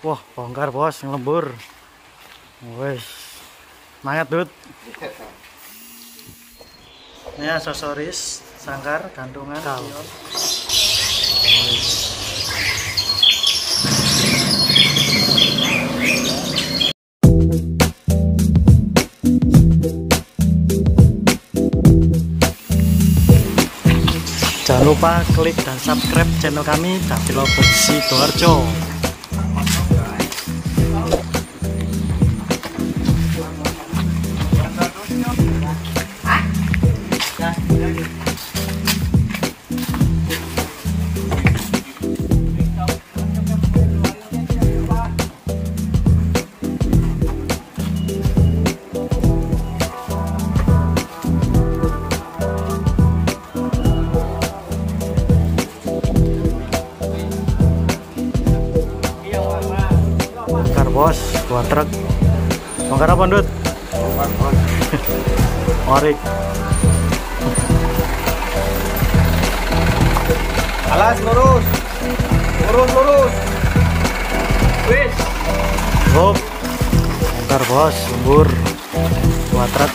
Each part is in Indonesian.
Wah, bongkar bos, ngelembur. Wes, semangat dud. Ini aksesoris sangkar, gantungan, pion. Jangan lupa klik dan subscribe channel kami Capilo Sidoarjo. Bos, buat truk. Bongkar apa, Dut? Orik. Alas, lurus. Lurus. Wis. Hop. Bongkar bos, lembur. Buat truk.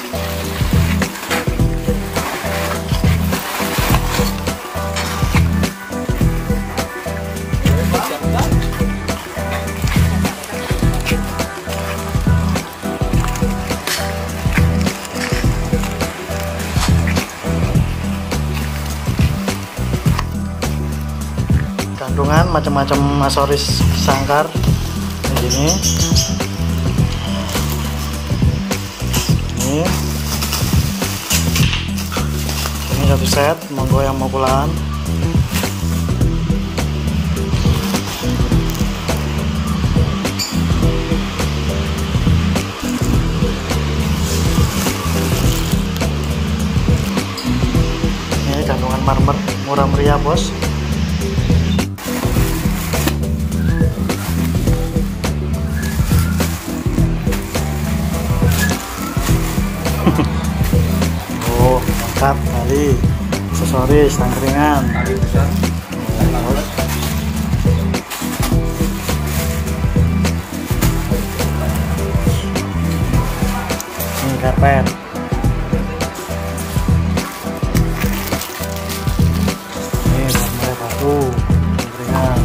Gantungan macam-macam aksesoris sangkar begini. Ini satu set, monggo yang mau pulang. Ini gantungan marmer murah meriah bos. Lengkap kali aksesoris tangkringan. Ini karpet. Ini gambar batu tangkringan.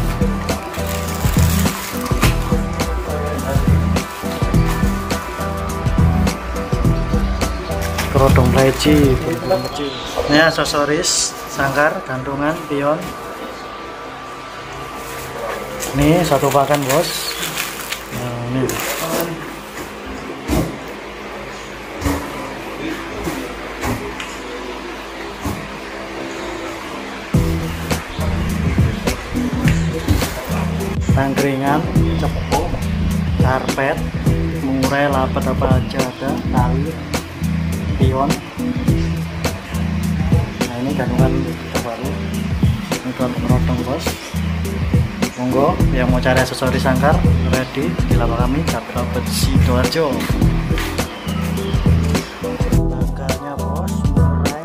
Kerodong leci. Ini aksesoris sangkar, gantungan, pion. Ini satu pakan bos. Nah, ini. Tangkringan, cepuk, karpet, murai, lapet apa aja ada, tali, pion. Nah ini gantungan terbaru, ini kerodong bos. Monggo yang mau cari aksesoris sangkar ready di lapak kami Capilo Sidoarjo. Sangkarnya bos, murai,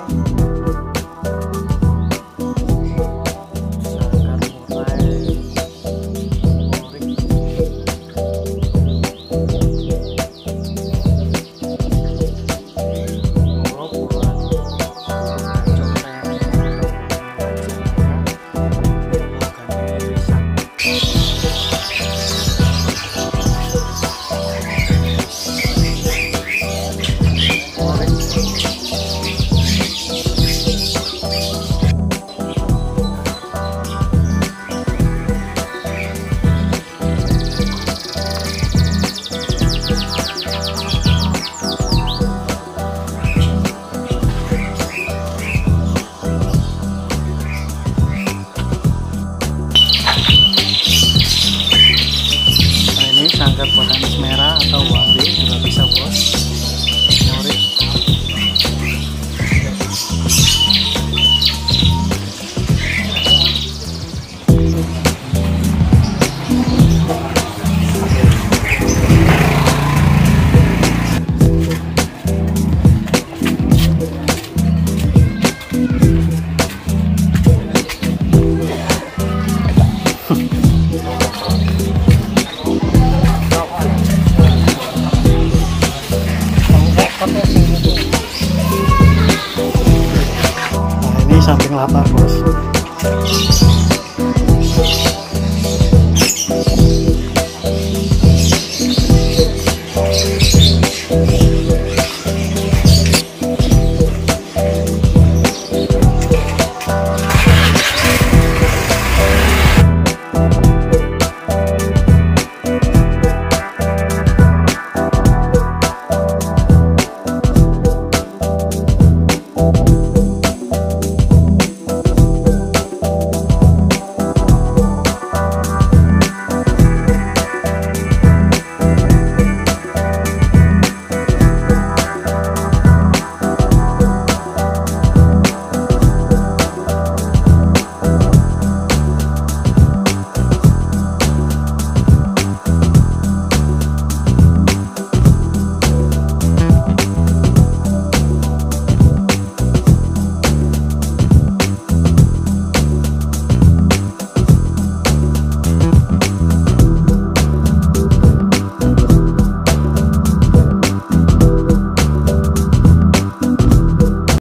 sangkar murai, orik. Sangkar botanis merah atau wambi juga bisa bos. Orik. kelapa